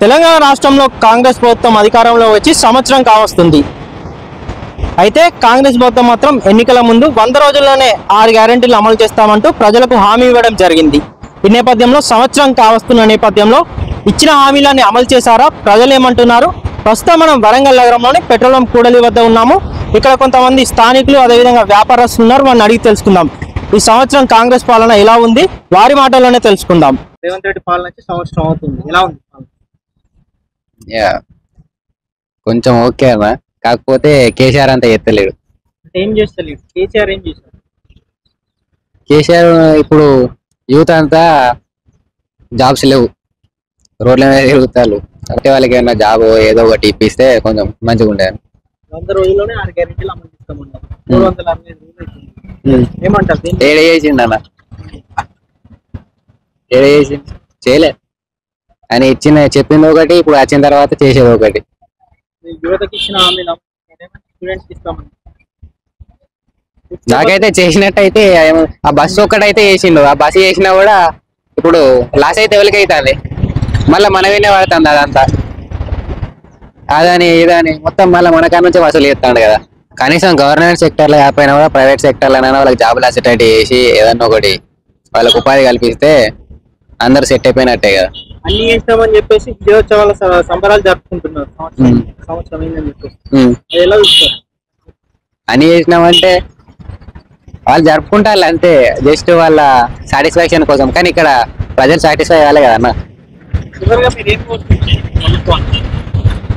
తెలంగాణ రాష్ట్రంలో కాంగ్రెస్ ప్రభుత్వం అధికారంలో వచ్చి సంవత్సరం కావస్తుంది. అయితే కాంగ్రెస్ ప్రభుత్వం మాత్రం ఎన్నికల ముందు 100 రోజుల్లోనే 6 గ్యారెంటీలు అమలు చేస్తామంటూ ప్రజలకు హామీ ఇవ్వడం జరిగింది. ఈ నేపథ్యంలో సంవత్సరం కావస్తున్న నేపథ్యంలో ఇచ్చిన హామీలన్నీ అమలు చేశారా, ప్రజలు ఏమంటున్నారు? ప్రస్తుతం మనం వరంగల్ నగరంలోని పెట్రోలియం కూడలి వద్ద ఉన్నాము. ఇక్కడ కొంతమంది స్థానికులు అదేవిధంగా వ్యాపారస్తులు ఉన్నారు, వారిని అడిగి తెలుసుకుందాం. ఈ సంవత్సరం కాంగ్రెస్ పాలన ఎలా ఉంది, వారి మాటల్లోనే తెలుసుకుందాం. రేవంత్ రెడ్డి పాలన వచ్చి సంవత్సరం అవుతుంది, ఎలా ఉంది? కొంచెం ఓకే అన్న, కాకపోతే కేసీఆర్ అంతా ఎత్తలేడు. ఏం చేస్తలేడు కేసీఆర్? ఏం చేశారు కేసీఆర్? ఇప్పుడు యూత్ అంతా జాబ్స్ లేవు, రోడ్ల మీద తిరుగుతారు. అంటే వాళ్ళకి ఏమైనా జాబ్ ఏదో ఒకటి ఇప్పిస్తే కొంచెం మంచిగా ఉంటాయి. 100 రోజుల్లోనే 6 గ్యారెంటీలు అమలు చేస్తామన్నారు. 365 రోజులు ఏమంటారు? ఏడ చేసిండు అన్న, ఏడ చేసిండు? చేయలే. అని చెప్పింది ఒకటి, ఇప్పుడు వచ్చిన తర్వాత చేసేది ఒకటి. యువతకి ఇచ్చిన హామీలు స్టూడెంట్స్ ఇస్తామని నాకైతే చేసినట్టయితే ఆ బస్సు ఒక్కటైతే చేసిండు. ఆ బస్సు చేసినా కూడా ఇప్పుడు లాస్ అయితే ఎవరికి అవుతుంది, మళ్ళీ మనవినే పడుతుంది. అదంతా అదని ఇదని మొత్తం మళ్ళీ మన కాడ నుంచి వసూలు చేస్తాడు కదా. కనీసం గవర్నమెంట్ సెక్టర్లో కాకపోయినా కూడా ప్రైవేట్ సెక్టర్లోనైనా వాళ్ళకి జాబులు వచ్చేటట్టు చేసి ఏదన్నా ఒకటి వాళ్ళకి ఉపాధి కల్పిస్తే అందరు సెట్ అయిపోయినట్టే కదా. అన్ని చేస్తామని చెప్పేసి విజయోత్సవాల సంబరాలు జరుపుకుంటున్నారు. సంవత్సరం అయిందని చెప్పేసి ఎలా చూస్తారు? అన్ని చేసినామంటే వాళ్ళు జరుపుకుంటారు అంతే, జస్ట్ వాళ్ళ సాటిస్ఫాక్షన్ కోసం. కానీ ఇక్కడ ప్రజలు సాటిస్ఫై అవ్వాలి కదన్నా.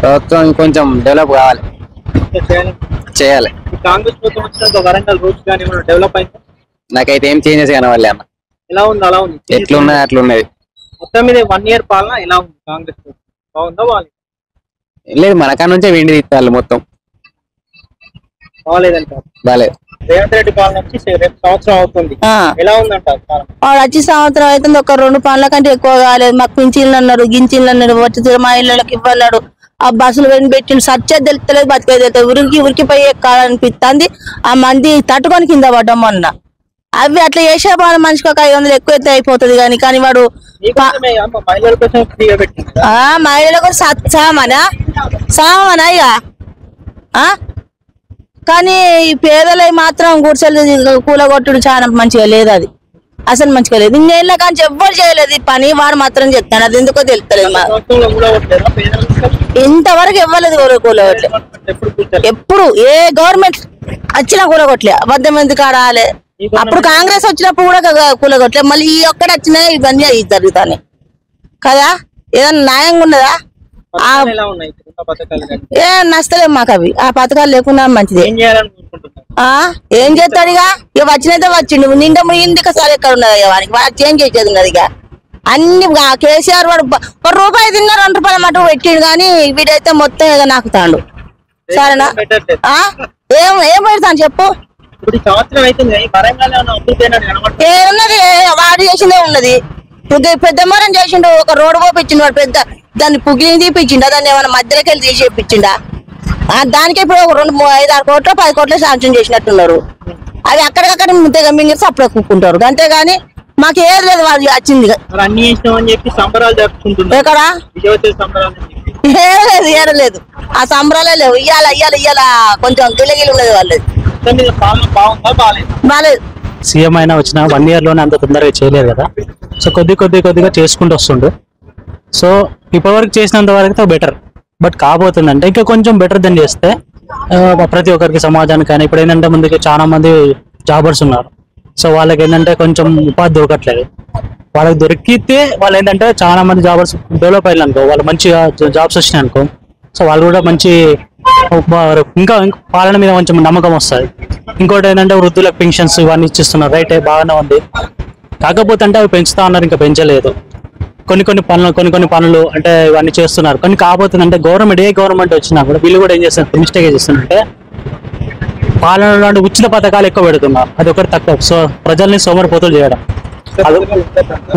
ప్రభుత్వం కొంచెం డెవలప్ కావాలి, చేయాలి. కాంగ్రెస్ ప్రభుత్వం వచ్చినాక వరంగల్ రోడ్స్ కానీ డెవలప్ అయింది? నాకైతే ఏం చేంజెస్ కనవాలి అన్న. ఎలా ఉంది? అలా ఉంది, ఎట్లున్నది అట్లున్నది. మొత్తం మీద 1 ఇయర్ పాలన ఎలా ఉంది? కాంగ్రెస్ బాగుందా? వాళ్ళు లేదు, మన కాడ నుంచే వెండి తీస్తారు మొత్తం. బాగాలేదంటారు? బాగాలేదు. రేవంత్ రెడ్డి పాలన వచ్చి రేపు సంవత్సరం అవుతుంది, ఎలా ఉందంటారు? వాడు వచ్చి సంవత్సరం అవుతుంది, ఒక 2 పనుల కంటే ఎక్కువ కాలేదు. మాకు పింఛన్లు అన్నారు, గించిన్లు అన్నారు, వచ్చి మా ఇళ్ళకి ఇవ్వన్నాడు. ఆ బస్సులు పెట్టిండు, సచ్చే తెలుస్తలేదు, బతికే తెలుస్తుంది. ఉరికిపోయి ఎక్కాలనిపిస్తుంది. ఆ మంది తట్టుకొని కింద పడ్డాం మొన్న. అవి అట్లా చేసే వాళ్ళు మనిషికి ఒక 500 ఎక్కువ అయితే అయిపోతుంది. కానీ వాడు మహిళలకు సామనా ఇక. కానీ ఈ పేదలై మాత్రం గుడిసెలు కూలగొట్టుడు చాలా మంచిగా లేదు. అది అసలు మంచిగా లేదు. ఇన్నేళ్ళ కానీ ఎవ్వరు చేయలేదు ఈ పని, వాడు మాత్రం చెప్తాడు. అది ఎందుకో తెలుస్తలేదు. ఇంతవరకు ఇవ్వలేదు కూలగొట్లే. ఎప్పుడు ఏ గవర్నమెంట్ వచ్చినా కూలగొట్లే. అబద్ధం ఎందుకు ఆడాలి? అప్పుడు కాంగ్రెస్ వచ్చినప్పుడు కూడా కూలగొట్లే. మళ్ళీ ఈ ఒక్కటి వచ్చినా ఇవన్నీ అవి జరుగుతాయి కదా. ఏదన్నా న్యాయంగా ఉన్నదా? ఏ నష్టలేము మాకు అవి. ఆ పథకాలు లేకుండా మంచిది. ఏం చేస్తాడు? ఇక వచ్చినైతే వచ్చిండు, నిండా ఇందుక సార్ ఎక్కడ ఉన్నది వానికి, వాడికి చేంజ్ చేసేది ఉన్నది. ఇక అన్ని కేసీఆర్ వాడు 1 రూపాయి తిన్నా 2 రూపాయల మటు పెట్టిండు. కానీ వీడైతే మొత్తం ఏదో నాకుతాడు. సరేనా? ఏం పెడతాను చెప్పు? ఏమున్నది? వాడు చేసిందే ఉన్నది. పెద్ద మరం చేసిండు, ఒక రోడ్డు పోపించిండు వాడు. పెద్ద దాన్ని పుగిలిని తీపిచ్చిండా, దాన్ని ఏమైనా మధ్యలోకి వెళ్ళి తీసేపించిండా? దానికి ఇప్పుడు 5-6 కోట్లు 10 కోట్లు శాంక్షన్ చేసినట్టున్నారు. అవి అక్కడికక్కడ తెగ మింగిసి అప్పుడు కూకుంటారు. అంతేగాని మాకు ఏది లేదు. వాళ్ళు వచ్చింది ఎక్కడ ఏరలేదు. ఆ సంబరాలే లేవు. ఇయ్యాల కొంచెం గిలగిలి ఉన్నది వాళ్ళది. బాలేదు. సీఎం అయినా వచ్చిన 1 ఇయర్ లోనే అంత తొందరగా చేయలేదు కదా. సో కొద్దిగా చేసుకుంటూ వస్తుండు. సో ఇప్పటివరకు చేసినంత వరకు బెటర్. బట్ కాబోతుందంటే ఇంకా కొంచెం బెటర్ దెన్ చేస్తే ప్రతి ఒక్కరికి సమాజానికి. కానీ ఇప్పుడు ఏంటంటే ముందుకి చాలా మంది జాబర్స్ ఉన్నారు. సో వాళ్ళకి ఏంటంటే కొంచెం ఉపాధి దొరకట్లేదు. వాళ్ళకి దొరికితే వాళ్ళు ఏంటంటే చాలా మంది జాబర్స్ డెవలప్ అయ్యారు అనుకో, వాళ్ళు మంచిగా జాబ్స్ వచ్చినాయి అనుకో, సో వాళ్ళు కూడా మంచి ఇంకా పాలన మీద కొంచెం నమ్మకం వస్తుంది. ఇంకోటి ఏంటంటే వృద్ధులకు పెన్షన్స్ ఇవన్నీ ఇచ్చిస్తున్నారు. రైట్, బాగానే ఉంది. కాకపోతే అంటే అవి పెంచుతా ఉన్నారు, ఇంకా పెంచలేదు. కొన్ని పనులు అంటే ఇవన్నీ చేస్తున్నారు. కానీ కాకపోతే అంటే ఏ గవర్నమెంట్ వచ్చినా కూడా వీళ్ళు కూడా ఏం చేస్తున్నారు, మిస్టేక్ చేస్తున్నారంటే పాలనలో ఉచిత పథకాలు ఎక్కువ పెడుతున్నారు. అది ఒకటి తక్కువ. సో ప్రజల్ని సోమరిపోతులు చేయడం.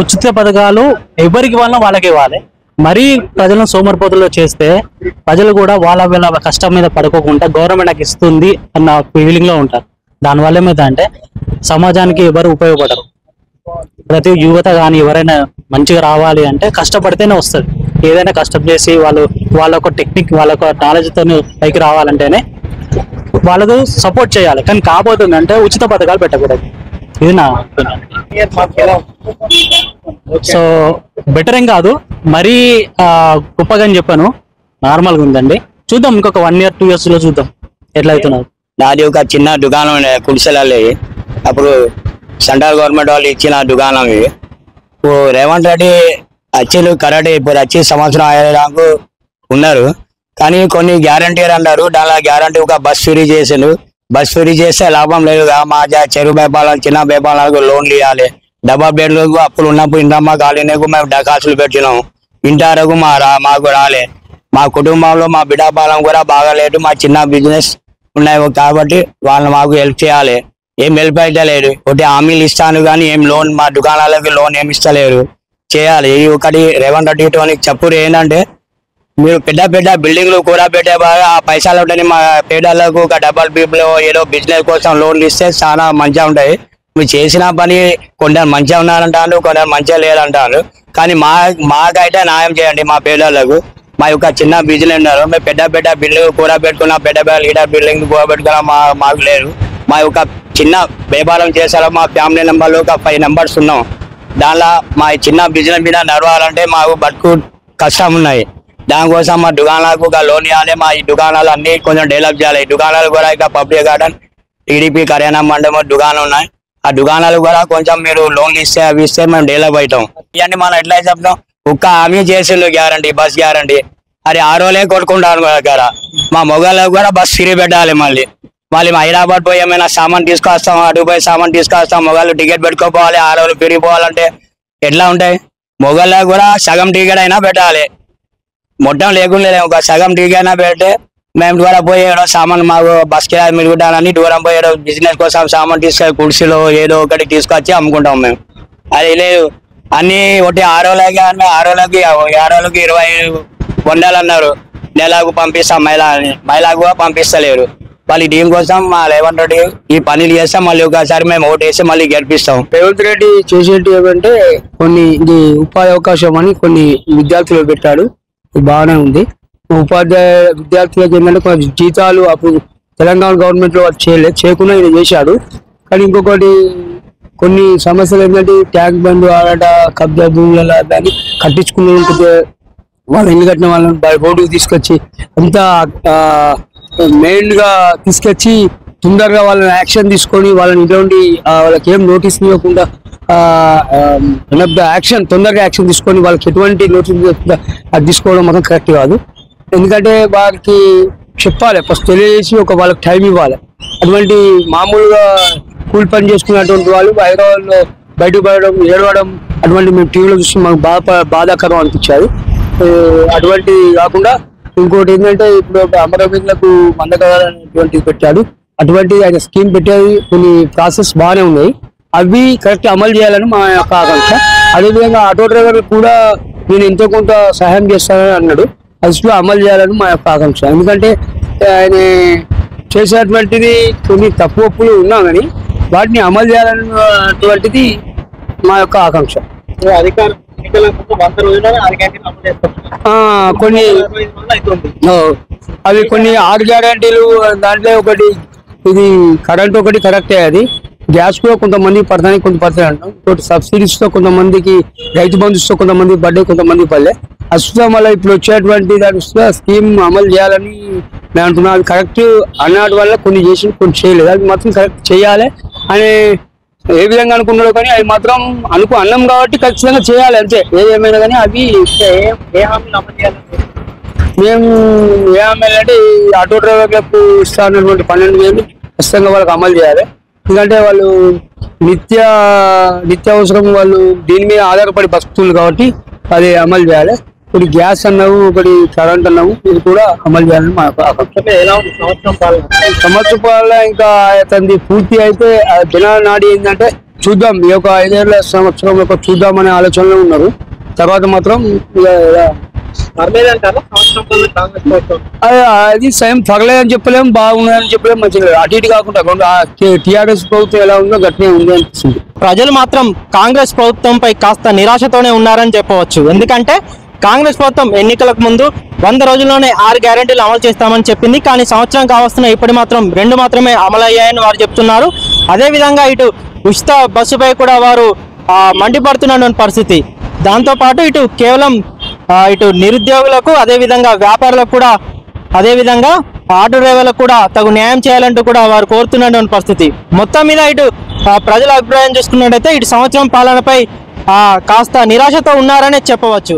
ఉచిత పథకాలు ఎవరికి వాళ్ళకి ఇవ్వాలి. మరీ ప్రజలను సోమరిపోతుల్లో చేస్తే ప్రజలు కూడా వాళ్ళ కష్టం మీద పడుకోకుండా గవర్నమెంట్ నాకు ఇస్తుంది అన్న ఫీలింగ్ లో ఉంటారు. దానివల్ల ఏమైతే అంటే సమాజానికి ఎవరు ఉపయోగపడరు. ప్రతి యువత కానీ ఎవరైనా మంచిగా రావాలి అంటే కష్టపడితేనే వస్తుంది. ఏదైనా కష్టం చేసి వాళ్ళ ఒక టెక్నిక్ వాళ్ళ ఒక నాలెడ్జ్తో పైకి రావాలంటేనే వాళ్ళకు సపోర్ట్ చేయాలి. కానీ కాబోతుంది అంటే ఉచిత పథకాలు పెట్టకూడదు. ఇది నా సో బెటర్ ఏం కాదు, మరీ గొప్పగా అని చెప్పాను, నార్మల్గా ఉందండి. చూద్దాం ఇంకొక 1 year 2 years లో చూద్దాం ఎట్లా అవుతున్నారు. నాది ఒక చిన్న దుకాణం కుడిసెలే, అప్పుడు సెంట్రల్ గవర్నమెంట్ వాళ్ళు ఇచ్చిన దుకాణం ఇది. ఇప్పుడు రేవంత్ రెడ్డి వచ్చి కరెక్ట్ ఇప్పుడు వచ్చి సంవత్సరం అయ్యేదాకా ఉన్నారు, కానీ కొన్ని గ్యారంటీ అన్నారు. దానిలో గ్యారంటీ ఒక బస్ ఫ్రీ చేసిండు. బస్ ఫ్రీ చేస్తే లాభం లేదు. మా చెరువు వ్యాపారాలు చిన్న వ్యాపారాలకు లోన్లు ఇవ్వాలి. డబ్బా బెడ్లకు అప్పులు ఉన్నప్పుడు ఇంటమ్మా కాలనీకు మేము దరఖాస్తులు పెట్టినాం. ఇంతవరకు మాకు రాలే. మా కుటుంబంలో మా బిడ్డాపాలం కూడా బాగాలేదు. మా చిన్న బిజినెస్ ఉన్నాయి కాబట్టి వాళ్ళు మాకు హెల్ప్ చేయాలి. ఏం హెల్ప్ అయితే లేదు. ఒకటి హామీలు ఇస్తాను కానీ ఏం లోన్ మా దుకాణాలకి లోన్ ఏమి ఇస్తలేరు. చేయాలి. ఒకటి రేవంత్ రెడ్డి చెప్పుడు ఏంటంటే, మీరు పెద్ద పెద్ద బిల్డింగ్లు కూడా పెట్టే బాగా ఆ పైసలు ఉంటాయి. మా పేదలకు ఒక డబల్ పీపుల్ ఏదో బిజినెస్ కోసం లోన్లు ఇస్తే చాలా మంచిగా ఉంటాయి. మీరు చేసిన పని కొందరు మంచిగా ఉన్నారంటారు, కొందరు మంచిగా లేదంటారు. కానీ మాకైతే న్యాయం చేయండి. మా పేదలకు మా యొక్క చిన్న బిజినెస్ ఉన్నారు. మేము పెద్ద పెద్ద బిల్డింగ్ కూర పెట్టుకున్నాం, పెద్ద పెద్ద లీటర్ బిల్డింగ్ కూర పెట్టుకున్నాం. మాకు లేదు. మా యొక్క చిన్న వ్యాపారం చేశారు. మా ఫ్యామిలీ నెంబర్లు ఒక 5 numbers ఉన్నాం. దానిలో మా చిన్న బిజినెస్ మీద నడవాలంటే మాకు బతుకు కష్టం ఉన్నాయి. దానికోసం మా దుకాణాలకు ఒక లోన్ ఇవ్వాలి. మా ఈ దుకాణాలు అన్ని కొంచెం డెవలప్ చేయాలి. ఈ దుకాణాలు కూడా ఇక పబ్లిక్ గార్డెన్, టీడీపీ కళ్యాణ మండపం దుకాణాలు ఉన్నాయి. ఆ దుకాణాలు కూడా కొంచెం మీరు లోన్లు ఇస్తే అవి ఇస్తే మేము డెవలప్ అవుతాం. ఇవన్నీ మనం ఎట్లా చెప్తాం? ఒక్క హామీ చేసిండు గ్యారంటీ, బస్ గ్యారంటీ. అది 6 రోజులే కొట్టుకుంటాను దగ్గర. మా మొగళ్ళకు కూడా బస్ ఫ్రీ పెట్టాలి. మళ్ళీ హైదరాబాద్ పోయి ఏమైనా సామాన్ తీసుకొస్తాం, అటు పోయి సామాన్ తీసుకొస్తాం. మొగళ్ళు టికెట్ పెట్టుకోపోవాలి. 6 రోజులు పెరిగిపోవాలంటే ఎట్లా ఉంటాయి? మొగళ్ళకు కూడా సగం టికెట్ అయినా పెట్టాలి. మొత్తం లేకుండా ఒక సగం టికెట్ అయినా పెడితే మేము కూడా పోయి ఏదో సామాన్ మాకు బస్ కిరాయి మిరుగుతానని దూరం పోయి ఏదో బిజినెస్ కోసం సామాన్ తీసుకొని కుర్చీలో ఏదో ఒకటి తీసుకొచ్చి అమ్ముకుంటాం మేము. అది లేదు. అన్ని ఒకటి 6 రోజులకి 6 రోజులకి 20 వందలు అన్నారు. నెలకు పంపిస్తాం మహిళకు కూడా పంపిస్తలేరు. వాళ్ళు దీనికోసం మా రేవంత్ రెడ్డి ఈ పనులు చేస్తాం. మళ్ళీ ఒకసారి మేము ఓటు వేసి మళ్ళీ గెలిపిస్తాం. రేవంత్ రెడ్డి చేసేటి ఏమంటే కొన్ని ఇది ఉపాధి అవకాశం అని కొన్ని విద్యార్థులు పెట్టాడు. బాగానే ఉంది. విద్యార్థులకు ఏంటంటే కొన్ని జీతాలు అప్పుడు తెలంగాణ గవర్నమెంట్ లో చేయకుండా ఈయన చేశాడు. కానీ ఇంకొకటి కొన్ని సమస్యలు ఏంటంటే ట్యాంక్ బండ్ ఆడ కబ్జా భూముల దాన్ని కట్టించుకునే వాళ్ళు ఇల్లు కట్టిన వాళ్ళని రోడ్డుకు తీసుకొచ్చి అంతా మెయిన్ గా తీసుకొచ్చి తొందరగా వాళ్ళని యాక్షన్ తీసుకొని వాళ్ళని ఇటువంటి వాళ్ళకి ఏం నోటీస్ ఇవ్వకుండా తొందరగా యాక్షన్ తీసుకొని వాళ్ళకి ఎటువంటి నోటీస్ అది తీసుకోవడం మాత్రం కరెక్ట్ కాదు. ఎందుకంటే వారికి చెప్పాలి, ఫస్ట్ తెలియజేసి వాళ్ళకి టైం ఇవ్వాలి. అటువంటి మామూలుగా కూలి పని చేసుకున్నటువంటి వాళ్ళు హైదరాబాద్లో బయటకు పడడం, ఏడవడం అటువంటి మేము టీవీలో చూసి మాకు బాధాకరం అనిపించారు. అటువంటి కాకుండా ఇంకోటి ఏంటంటే ఇప్పుడు అమరవీరులకు మందకటువంటిది పెట్టాడు. అటువంటి ఆయన స్కీమ్ పెట్టేది కొన్ని ప్రాసెస్ బాగానే ఉన్నాయి. అవి కరెక్ట్ అమలు చేయాలని మా యొక్క ఆకాంక్ష. అదేవిధంగా ఆటో డ్రైవర్లు కూడా నేను ఎంతో కొంత సహాయం చేస్తానని అన్నాడు. అది అమలు చేయాలని మా యొక్క ఆకాంక్ష. ఎందుకంటే ఆయన చేసేటువంటిది కొన్ని తప్పు ఒప్పులు ఉన్నా కానీ వాటిని అమలు చేయాలన్నటువంటిది మా యొక్క ఆకాంక్ష. కొన్ని అవి కొన్ని 6 గ్యారంటీలు. దాంట్లో ఒకటి ఇది కరెంట్ ఒకటి కరెక్టే. అది గ్యాస్ కూడా కొంతమంది పడతానికి కొంత పడతాయి అంటాం. ఇంకోటి సబ్సిడీస్ తో కొంతమందికి, రైతు బంధుతో కొంతమందికి పడ్డాయి, కొంతమంది పడలే. అసలు మళ్ళీ ఇప్పుడు వచ్చేటువంటి దాని స్కీమ్ అమలు చేయాలని నేను అంటున్నా. అది కరెక్ట్ అన్నటి వల్ల కొన్ని చేసి కొన్ని చేయలేదు. అది మాత్రం కరెక్ట్ చేయాలి అని ఏ విధంగా అనుకున్నాడు. కానీ అవి మాత్రం అన్నం కాబట్టి ఖచ్చితంగా చేయాలి అంతే. ఏదేమైనా కానీ అవి మేము ఏ హామీలు అంటే ఆటో డ్రైవర్లకు ఇస్తా అన్నటువంటి 12,000 ఖచ్చితంగా వాళ్ళకి అమలు చేయాలి. ఎందుకంటే వాళ్ళు నిత్యావసరం వాళ్ళు దీని మీద ఆధారపడి బతుకుతుంది కాబట్టి అది అమలు చేయాలి. ఒకటి గ్యాస్ అన్నావు, ఒకటి కరెంట్ అన్నావు, ఇది కూడా అమలు చేయాలని మా సంవత్సరం పాలన ఇంకా అతనిది పూర్తి అయితే జనాల నాడి ఏంటంటే చూద్దాం, ఈ యొక్క 5 ఏళ్ల సంవత్సరం చూద్దామనే ఆలోచనలో ఉన్నారు. తర్వాత మాత్రం అది స్వయం పగలేదని చెప్పలేము, బాగున్నదని చెప్పలేము, మంచిగా అటు ఇటు కాకుండా టీఆర్ఎస్ ప్రభుత్వం ఎలా ఉందో గట్టినే ఉంది అనిపిస్తుంది. ప్రజలు మాత్రం కాంగ్రెస్ ప్రభుత్వంపై కాస్త నిరాశతోనే ఉన్నారని చెప్పవచ్చు. ఎందుకంటే కాంగ్రెస్ ప్రభుత్వం ఎన్నికలకు ముందు 100 రోజుల్లోనే 6 గ్యారెంటీలు అమలు చేస్తామని చెప్పింది. కానీ సంవత్సరం కావస్తున్న ఇప్పుడు మాత్రం 2 మాత్రమే అమలయ్యాయని వారు చెప్తున్నారు. అదేవిధంగా ఇటు ఉచిత బస్సుపై కూడా వారు మండిపడుతున్న పరిస్థితి. దాంతోపాటు ఇటు కేవలం ఇటు నిరుద్యోగులకు, అదేవిధంగా వ్యాపారులకు కూడా, అదేవిధంగా ఆటో డ్రైవర్లకు కూడా తగు న్యాయం చేయాలంటూ కూడా వారు కోరుతున్నటువంటి పరిస్థితి. మొత్తం మీద ఇటు ప్రజల అభిప్రాయం చూసుకున్నట్టయితే ఇటు సంవత్సరం పాలనపై కాస్త నిరాశతో ఉన్నారనే చెప్పవచ్చు.